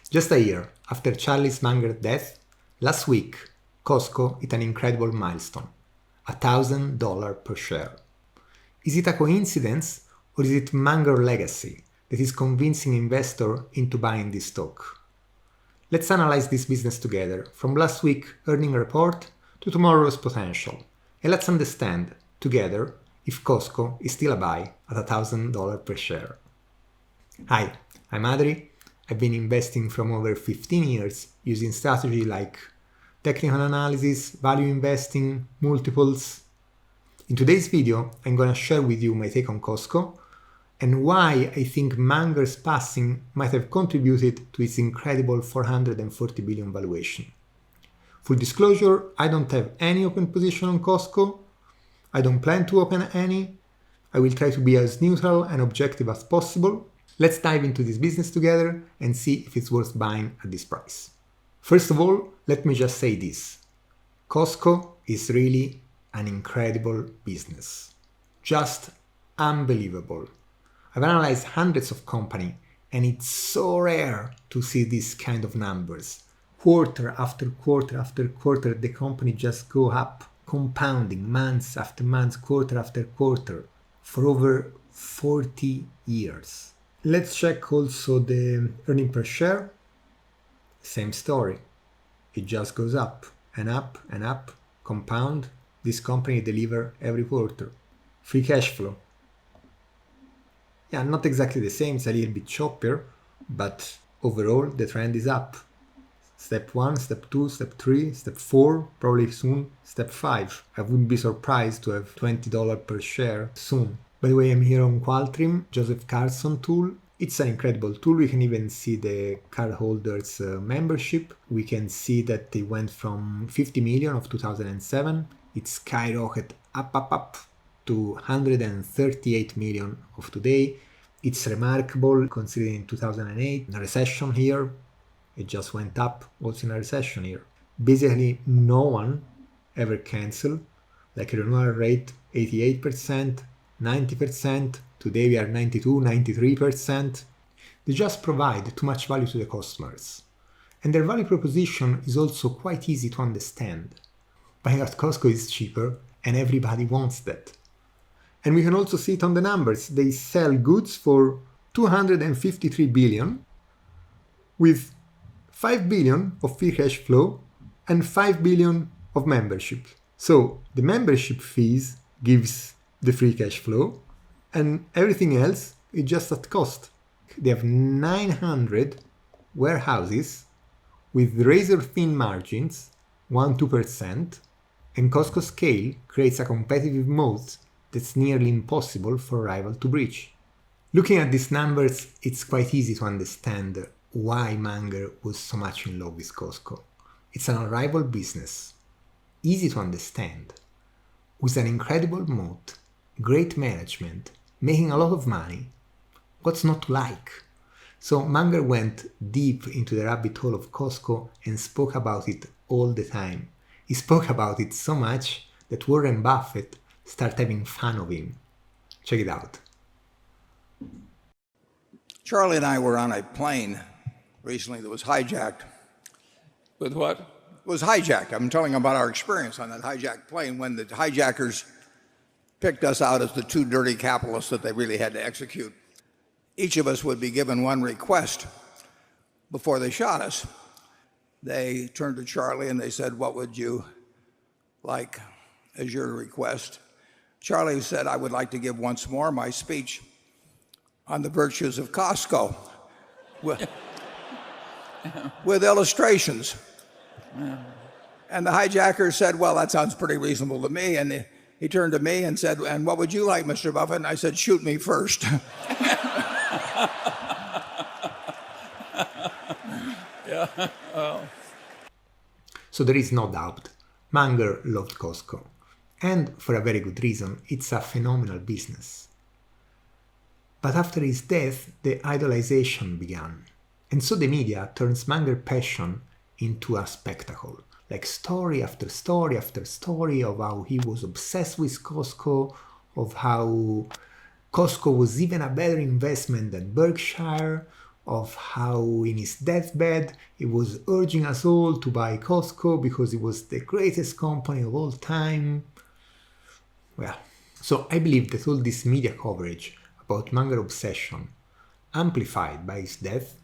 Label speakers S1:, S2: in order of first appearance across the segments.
S1: Just a year after Charlie Munger's death, last week, Costco hit an incredible milestone, $1,000 per share. Is it a coincidence or is it Munger legacy that is convincing investors into buying this stock? Let's analyze this business together, from last week's earnings report to tomorrow's potential, and let's understand together if Costco is still a buy at $1,000 per share. Hi, I'm Adri. I've been investing from over 15 years using strategy like technical analysis, value investing, multiples. In today's video, I'm going to share with you my take on Costco and why I think Munger's passing might have contributed to its incredible 440 billion valuation. Full disclosure, I don't have any open position on Costco. I don't plan to open any. I will try to be as neutral and objective as possible. Let's dive into this business together and see if it's worth buying at this price. First of all, let me just say this. Costco is really an incredible business. Just unbelievable. I've analyzed hundreds of companies and it's so rare to see these kind of numbers. Quarter after quarter after quarter, the company just go up, compounding months after months, quarter after quarter, for over 40 years. Let's check also the earnings per share. Same story. It just goes up and up and up, compound. This company deliver every quarter. Free cash flow. Yeah, not exactly the same, it's a little bit choppier, but overall the trend is up. Step 1, step 2, step 3, step 4, probably soon, step 5. I wouldn't be surprised to have $20 per share soon. By the way, I'm here on Qualtrim, Joseph Carson tool. It's an incredible tool. We can even see the cardholders' membership. We can see that they went from 50 million of 2007. It skyrocketed up to 138 million of today. It's remarkable considering 2008, in a recession here. It just went up, also in a recession here. Basically, no one ever canceled. Like a renewal rate, 88%, 90%. Today we are 92, 93%. They just provide too much value to the customers. And their value proposition is also quite easy to understand. Buying at Costco is cheaper and everybody wants that. And we can also see it on the numbers. They sell goods for 253 billion with 5 billion of free cash flow and 5 billion of membership. So the membership fees gives the free cash flow and everything else is just at cost. They have 900 warehouses with razor-thin margins, 1-2%, and Costco scale creates a competitive moat that's nearly impossible for a rival to breach. Looking at these numbers, it's quite easy to understand why Munger was so much in love with Costco. It's an unrivaled business, easy to understand, with an incredible moat, great management, making a lot of money. What's not to like? So Munger went deep into the rabbit hole of Costco and spoke about it all the time. He spoke about it so much that Warren Buffett started having fun of him. Check it out.
S2: Charlie and I were on a plane recently that was hijacked.
S3: With what?
S2: It was hijacked. I'm telling about our experience on that hijacked plane when the hijackers picked us out as the two dirty capitalists that they really had to execute. Each of us would be given one request before they shot us. They turned to Charlie and they said, "What would you like as your request?" Charlie said, "I would like to give once more my speech on the virtues of Costco with illustrations." And the hijacker said, "Well, that sounds pretty reasonable to me." And he turned to me and said, "And what would you like, Mr. Buffett?" And I said, "Shoot me first."
S3: Yeah. Oh.
S1: So there is no doubt, Munger loved Costco. And for a very good reason, it's a phenomenal business. But after his death, the idolization began. And so the media turns Munger's passion into a spectacle. Like story after story after story of how he was obsessed with Costco, of how Costco was even a better investment than Berkshire, of how in his deathbed he was urging us all to buy Costco because it was the greatest company of all time. Well, so I believe that all this media coverage about Munger obsession, amplified by his death,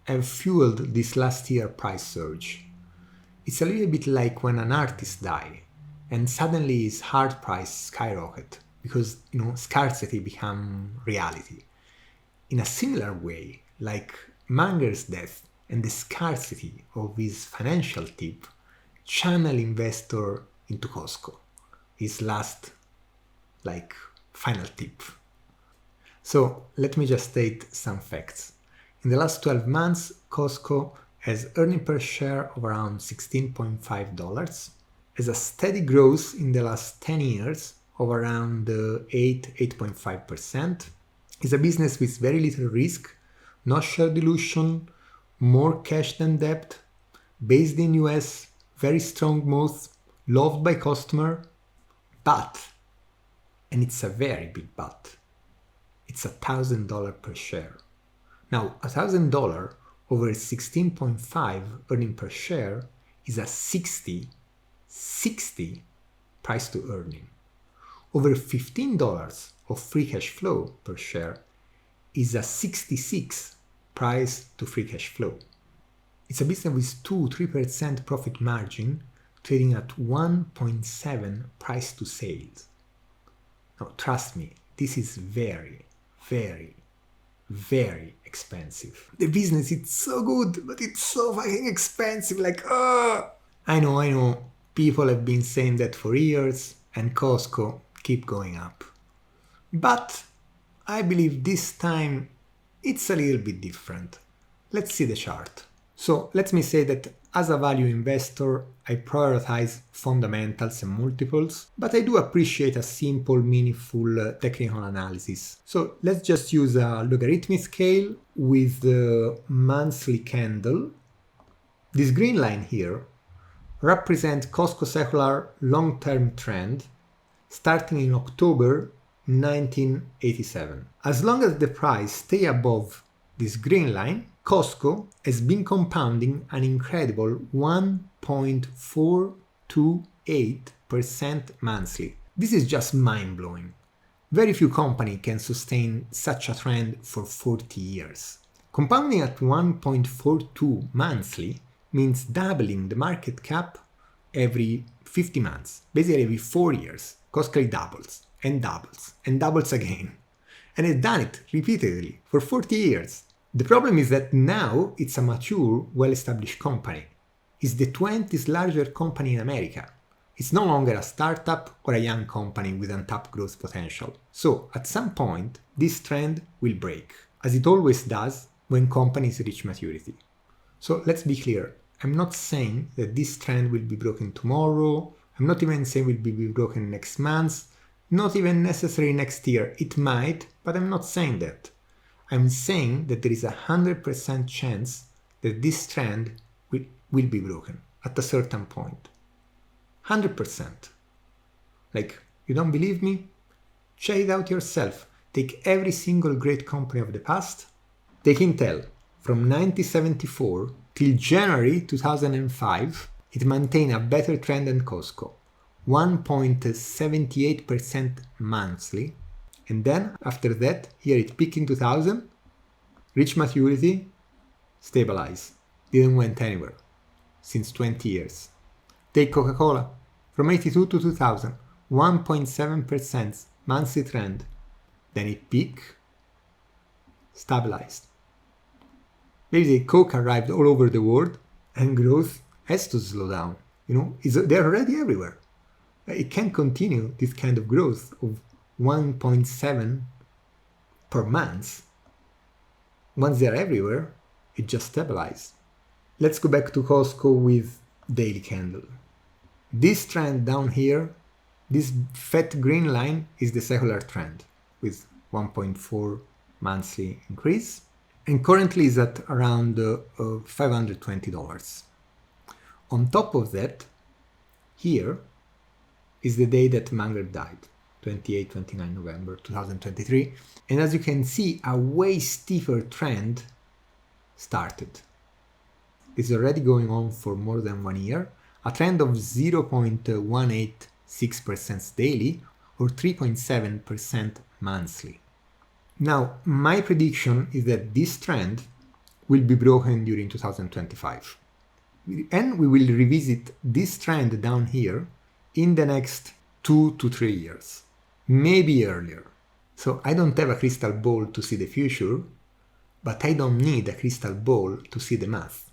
S1: have fueled this last year price surge. It's a little bit like when an artist dies and suddenly his art price skyrocket because scarcity become reality. In a similar way, like Munger's death and the scarcity of his financial tip channel investor into Costco, his last final tip. So let me just state some facts. In the last 12 months, Costco has earnings per share of around $16.5, has a steady growth in the last 10 years of around 8.5%, is a business with very little risk, no share dilution, more cash than debt, based in US, very strong moat, loved by customer, but, and it's a very big but, it's $1,000 per share. Now, $1,000 over 16.5 earning per share is a 60 price to earning. Over $15 of free cash flow per share is a 66 price to free cash flow. It's a business with 2-3% profit margin trading at 1.7 price to sales. Now, trust me, this is very, very, very expensive. The business is so good, but it's so fucking expensive. I know. People have been saying that for years, and Costco keep going up. But I believe this time it's a little bit different. Let's see the chart. So let me say that as a value investor, I prioritize fundamentals and multiples, but I do appreciate a simple, meaningful technical analysis. So let's just use a logarithmic scale with the monthly candle. This green line here represents Costco secular long-term trend starting in October 1987. As long as the price stays above this green line, Costco has been compounding an incredible 1.428% monthly. This is just mind-blowing. Very few companies can sustain such a trend for 40 years. Compounding at 1.42 monthly means doubling the market cap every 50 months. Basically every 4 years, Costco doubles and doubles and doubles again. And it's done it repeatedly for 40 years. The problem is that now it's a mature, well-established company. It's the 20th largest company in America. It's no longer a startup or a young company with untapped growth potential. So, at some point, this trend will break, as it always does when companies reach maturity. So, let's be clear. I'm not saying that this trend will be broken tomorrow. I'm not even saying it will be broken next month. Not even necessarily next year. It might, but I'm not saying that. I'm saying that there is 100% chance that this trend will be broken at a certain point. 100%. You don't believe me? Check it out yourself. Take every single great company of the past. Take Intel. From 1974 till January 2005, it maintained a better trend than Costco. 1.78% monthly. And then, after that, here it peaked in 2000, reached maturity, stabilized, didn't went anywhere, since 20 years. Take Coca-Cola, from 82 to 2000, 1.7% monthly trend, then it peaked, stabilized. Basically, Coke arrived all over the world, and growth has to slow down. They're already everywhere. It can't continue this kind of growth of 1.7 per month. Once they're everywhere, it just stabilizes. Let's go back to Costco with daily candle. This trend down here, this fat green line is the secular trend with 1.4 monthly increase and currently is at around $520. On top of that, here is the day that Munger died. 28-29 November 2023, and as you can see, a way steeper trend started. It's already going on for more than 1 year, a trend of 0.186% daily or 3.7% monthly. Now, my prediction is that this trend will be broken during 2025. And we will revisit this trend down here in the next 2 to 3 years, maybe earlier. So I don't have a crystal ball to see the future, but I don't need a crystal ball to see the math.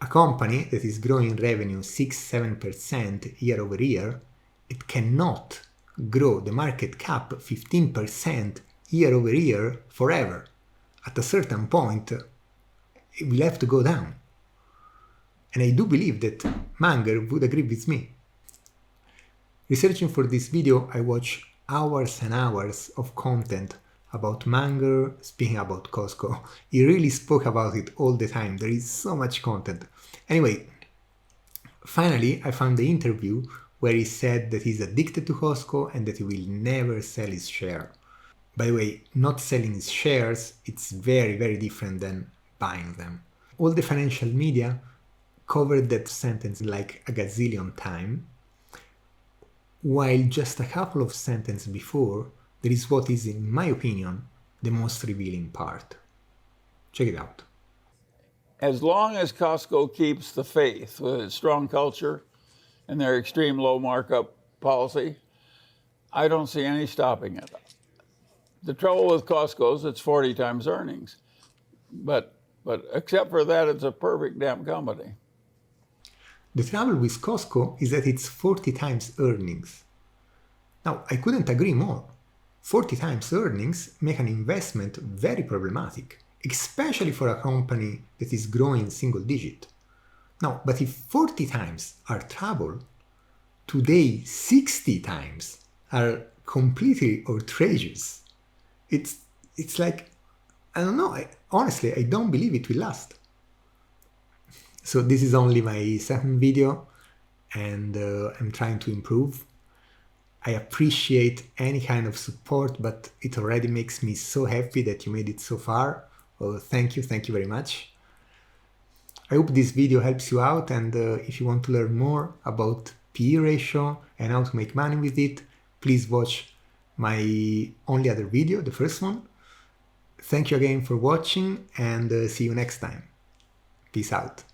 S1: A company that is growing revenue 6-7% year over year, it cannot grow the market cap 15% year over year forever. At a certain point, it will have to go down. And I do believe that Munger would agree with me. Researching for this video, I watched hours and hours of content about Munger, speaking about Costco. He really spoke about it all the time. There is so much content. Anyway, finally, I found the interview where he said that he's addicted to Costco and that he will never sell his share. By the way, not selling his shares, it's very, very different than buying them. All the financial media covered that sentence like a gazillion times, while just a couple of sentences before, there is what is, in my opinion, the most revealing part. Check it out.
S3: As long as Costco keeps the faith with its strong culture and their extreme low markup policy, I don't see any stopping it. The trouble with Costco is it's 40 times earnings. But except for that, it's a perfect damn company.
S1: The trouble with Costco is that it's 40 times earnings. Now, I couldn't agree more. 40 times earnings make an investment very problematic, especially for a company that is growing single digit. Now, but if 40 times are trouble, today 60 times are completely outrageous. It's like, I don't know, honestly, I don't believe it will last. So this is only my second video and I'm trying to improve. I appreciate any kind of support, but it already makes me so happy that you made it so far. Well, thank you very much. I hope this video helps you out, and if you want to learn more about PE ratio and how to make money with it, please watch my only other video, the first one. Thank you again for watching, and see you next time. Peace out.